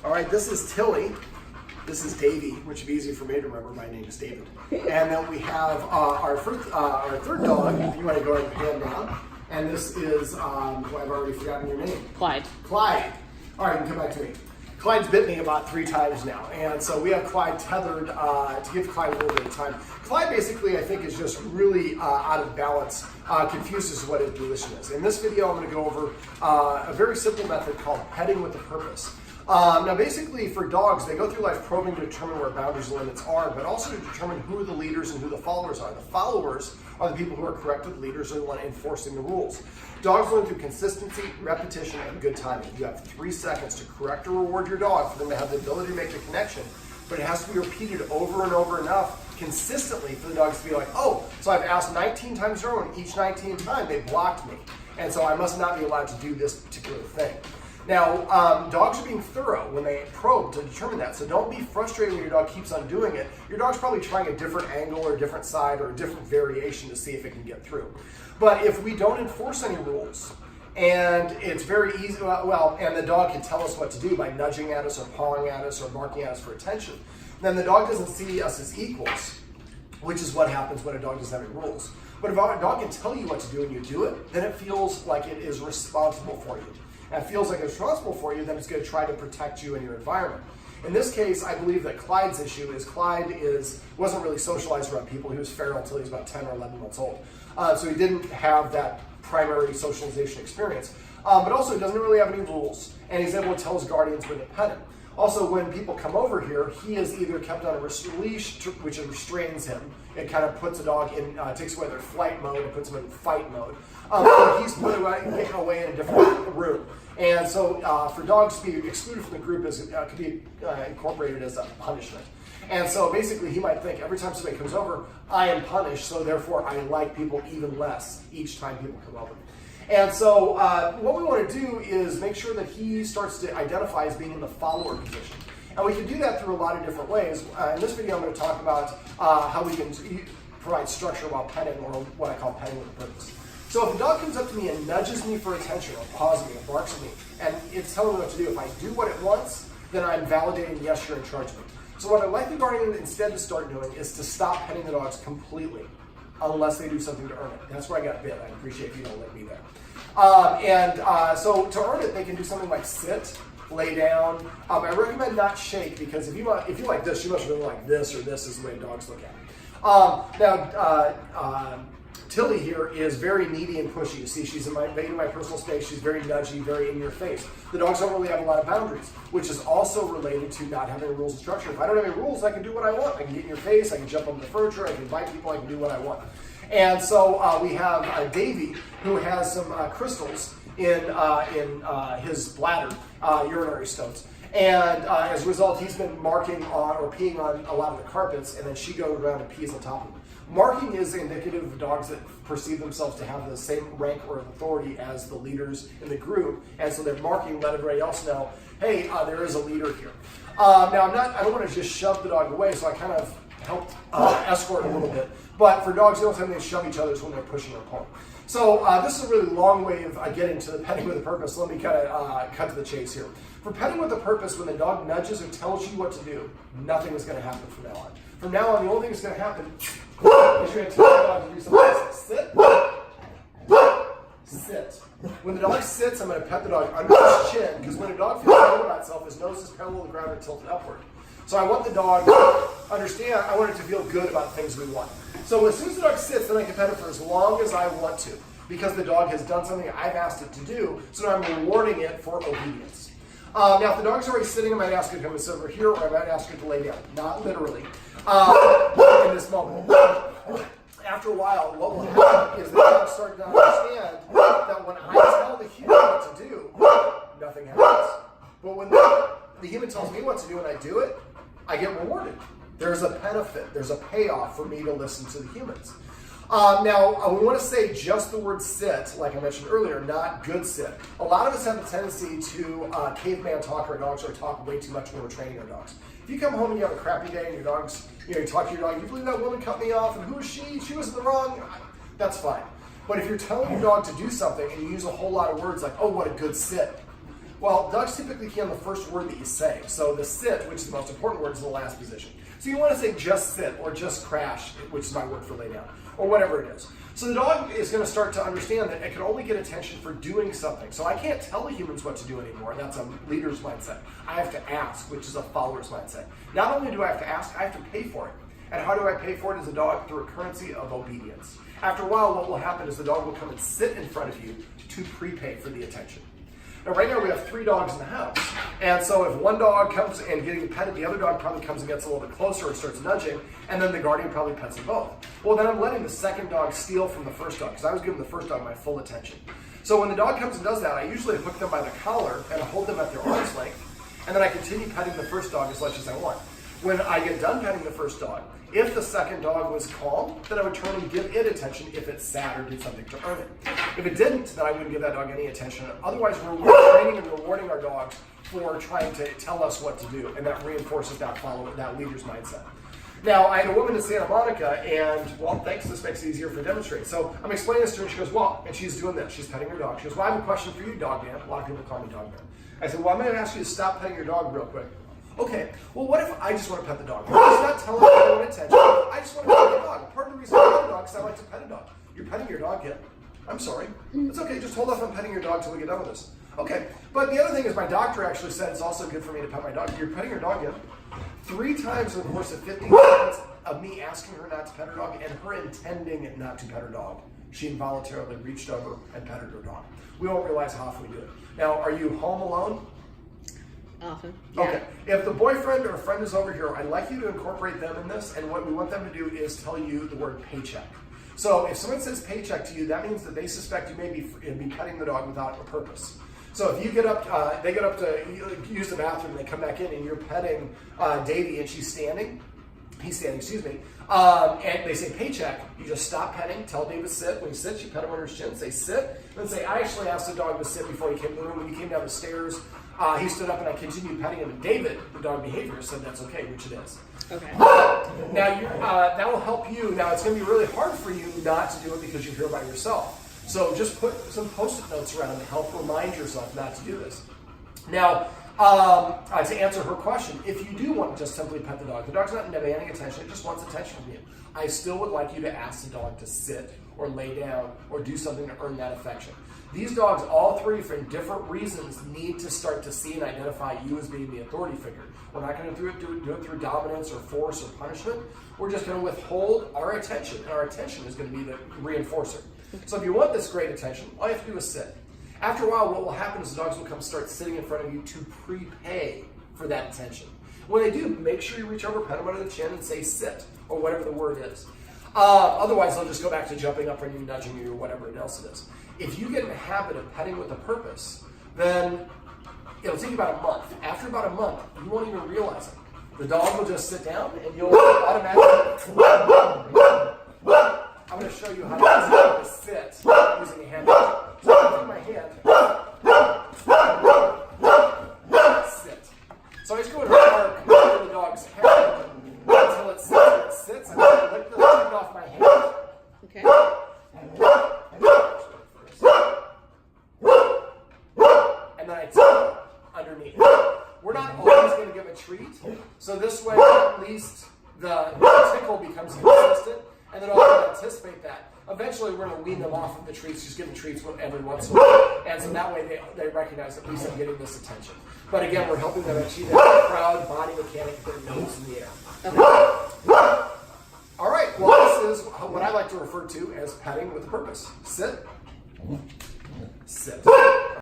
All right, this is Tilly. This is Davy, which would be easy for me to remember. My name is David. And then we have our third dog, if you want to go ahead and hand down. And this is, I've already forgotten your name. Clyde. Clyde. All right, you can come back to me. Clyde's bit me about 3 times now, and so we have Clyde tethered to give Clyde a little bit of time. Clyde basically, I think, is just really out of balance, confused as to what his position is. In this video, I'm going to go over a very simple method called petting with a purpose. Now basically for dogs, they go through life probing to determine where boundaries and limits are, but also to determine who the leaders and who the followers are. The followers are the people who are corrected, leaders are the one enforcing the rules. Dogs learn through consistency, repetition, and good timing. You have 3 seconds to correct or reward your dog for them to have the ability to make the connection, but it has to be repeated over and over enough consistently for the dogs to be like, oh, so I've asked 19 times in a row, and each 19th time they blocked me, and so I must not be allowed to do this particular thing. Now, dogs are being thorough when they probe to determine that, so don't be frustrated when your dog keeps on doing it. Your dog's probably trying a different angle or a different side or a different variation to see if it can get through. But if we don't enforce any rules, and it's very easy, and the dog can tell us what to do by nudging at us or pawing at us or barking at us for attention, then the dog doesn't see us as equals, which is what happens when a dog doesn't have any rules. But if a dog can tell you what to do and you do it, then it feels like it is responsible for you. And it feels like it's responsible for you, then it's going to try to protect you and your environment. In this case, I believe that Clyde's issue is Clyde wasn't really socialized around people. He was feral until he was about 10 or 11 months old. So he didn't have that primary socialization experience. But also, he doesn't really have any rules, and he's able to tell his guardians when to pet him. Also, when people come over here, he is either kept on a leash, which restrains him. It kind of puts a dog in, takes away their flight mode and puts them in fight mode. Or he's put away in a different room. And so for dogs to be excluded from the group could be incorporated as a punishment. And so basically he might think every time somebody comes over, I am punished, so therefore I like people even less each time people come over. And so what we want to do is make sure that he starts to identify as being in the follower position. And we can do that through a lot of different ways. In this video I'm going to talk about how we can provide structure while petting, or what I call petting with a purpose. So if a dog comes up to me and nudges me for attention, or paws me, or barks at me, and it's telling me what to do, if I do what it wants, then I'm validating, yes, you're in charge of me. So what I'd like the guardian instead to start doing is to stop petting the dogs completely, unless they do something to earn it. That's where I got bit. I appreciate if you don't let me there. So to earn it, they can do something like sit, lay down. I recommend not shake, because if you like this, you must really like this, or this is the way dogs look at it. Tilly here is very needy and pushy. You see, she's invading my personal space. She's very nudgy, very in your face. The dogs don't really have a lot of boundaries, which is also related to not having rules and structure. If I don't have any rules, I can do what I want. I can get in your face, I can jump on the furniture, I can bite people, I can do what I want. And so we have Davy, who has some crystals in his bladder, urinary stones. And as a result, he's been marking on or peeing on a lot of the carpets, and then she goes around and pees on top of them. Marking is indicative of dogs that perceive themselves to have the same rank or authority as the leaders in the group, and so they're marking, let everybody else know, hey, there is a leader here. Now, I don't want to just shove the dog away, so I kind of helped escort a little bit. But for dogs, the only time they shove each other is when they're pushing or pulling. So this is a really long way of getting to the petting with a purpose. Let me kind of cut to the chase here. For petting with a purpose, when the dog nudges or tells you what to do, nothing is going to happen from now on. From now on, the only thing that's going to happen is you're going to tell the dog to do something like sit, sit. When the dog sits, I'm going to pet the dog under his chin, because when a dog feels good about itself, his nose is parallel to the ground and tilted upward. So I want the dog to understand, I want it to feel good about things we want. So as soon as the dog sits, then I can pet it for as long as I want to, because the dog has done something I've asked it to do, so now I'm rewarding it for obedience. Now, if the dog's already sitting, I might ask it to come sit over here, or I might ask it to lay down. Not literally. In this moment. After a while, what will happen is the dog starts to understand that when I tell the human what to do, nothing happens. But when the human tells me what to do and I do it, I get rewarded. There's a benefit. There's a payoff for me to listen to the humans. Now, we want to say just the word sit, like I mentioned earlier, not good sit. A lot of us have a tendency to caveman talk our dogs, or talk way too much when we're training our dogs. If you come home and you have a crappy day and your dog's, you talk to your dog, you believe that woman cut me off, and who is she? She was in the wrong. That's fine. But if you're telling your dog to do something and you use a whole lot of words like, oh, what a good sit. Well, dogs typically key on the first word that you say. So the sit, which is the most important word, is in the last position. So you want to say just sit or just crash, which is my word for lay down, or whatever it is. So the dog is going to start to understand that it can only get attention for doing something. So I can't tell the humans what to do anymore. That's a leader's mindset. I have to ask, which is a follower's mindset. Not only do I have to ask, I have to pay for it. And how do I pay for it as a dog? Through a currency of obedience. After a while, what will happen is the dog will come and sit in front of you to prepay for the attention. Now, right now we have 3 dogs in the house. And so if one dog comes and getting petted, the other dog probably comes and gets a little bit closer and starts nudging, and then the guardian probably pets them both. Well, then I'm letting the second dog steal from the first dog, because I was giving the first dog my full attention. So when the dog comes and does that, I usually hook them by the collar and hold them at their arm's length, and then I continue petting the first dog as much as I want. When I get done petting the first dog, if the second dog was calm, then I would turn and give it attention if it's sad or did something to earn it. If it didn't, then I wouldn't give that dog any attention. Otherwise, we're training and rewarding our dogs for trying to tell us what to do, and that reinforces that that leader's mindset. Now, I had a woman in Santa Monica, and, well, thanks, this makes it easier for demonstrate. So I'm explaining this to her, and she goes, well, and she's doing this. She's petting her dog. She goes, well, I have a question for you, dog man. A lot of people call me dog man. I said, well, I'm going to ask you to stop petting your dog real quick. Okay, well, what if I just want to pet the dog? He's not telling me I want attention. I just want to pet the dog. Part of the reason I pet a dog is I like to pet a dog. You're petting your dog yet? I'm sorry. It's okay, just hold off on petting your dog till we get done with this. Okay, but the other thing is my doctor actually said it's also good for me to pet my dog. You're petting your dog yet? 3 times in the course of 15 seconds of me asking her not to pet her dog and her intending not to pet her dog, she involuntarily reached over and petted her dog. We won't realize how often we do it. Now, are you home alone? Often. Yeah. Okay. If the boyfriend or a friend is over here, I'd like you to incorporate them in this, and what we want them to do is tell you the word paycheck. So if someone says paycheck to you, that means that they suspect you may be petting the dog without a purpose. So if you get up, they get up to use the bathroom, and they come back in, and you're petting Davy, and he's standing, excuse me, and they say paycheck, you just stop petting, tell David sit. When he sits, you pet him under his chin, say sit, then say, I actually asked the dog to sit before he came in the room. When he came down the stairs, he stood up and I continued petting him. And David, the dog behavior, said that's okay, which it is. Okay. Now, that will help you. Now, it's going to be really hard for you not to do it because you're here by yourself. So just put some Post-it notes around to help remind yourself not to do this. Now, to answer her question, if you do want to just simply pet the dog's not demanding attention, it just wants attention from you. I still would like you to ask the dog to sit or lay down or do something to earn that affection. These dogs, all 3, for different reasons, need to start to see and identify you as being the authority figure. We're not going to do it through dominance or force or punishment. We're just going to withhold our attention, and our attention is going to be the reinforcer. So if you want this great attention, all you have to do is sit. After a while, what will happen is the dogs will come start sitting in front of you to prepay for that attention. When they do, make sure you reach over, pet them under the chin, and say sit, or whatever the word is. Otherwise, they'll just go back to jumping up on you, nudging you, or whatever else it is. If you get in the habit of petting with a purpose, then it'll take about a month. After about a month, you won't even realize it. The dog will just sit down, and you'll automatically... I'm going to show you how to sit using a hand. So I'm taking my hand. Sit. So I just go and mark the dog's head until it sits, and I lick the chicken off my hand. Okay. And then I tip underneath. We're not always going to give a treat, so this way at least the tickle becomes consistent, and then I'll anticipate that. Eventually, we're going to wean them off of the treats, just give them treats every once in a while, and so that way they recognize at least I'm getting this attention. But again, we're helping them achieve that proud body mechanic, their nose in the air. Okay. All right, well, this is what I like to refer to as petting with a purpose. Sit. Sit.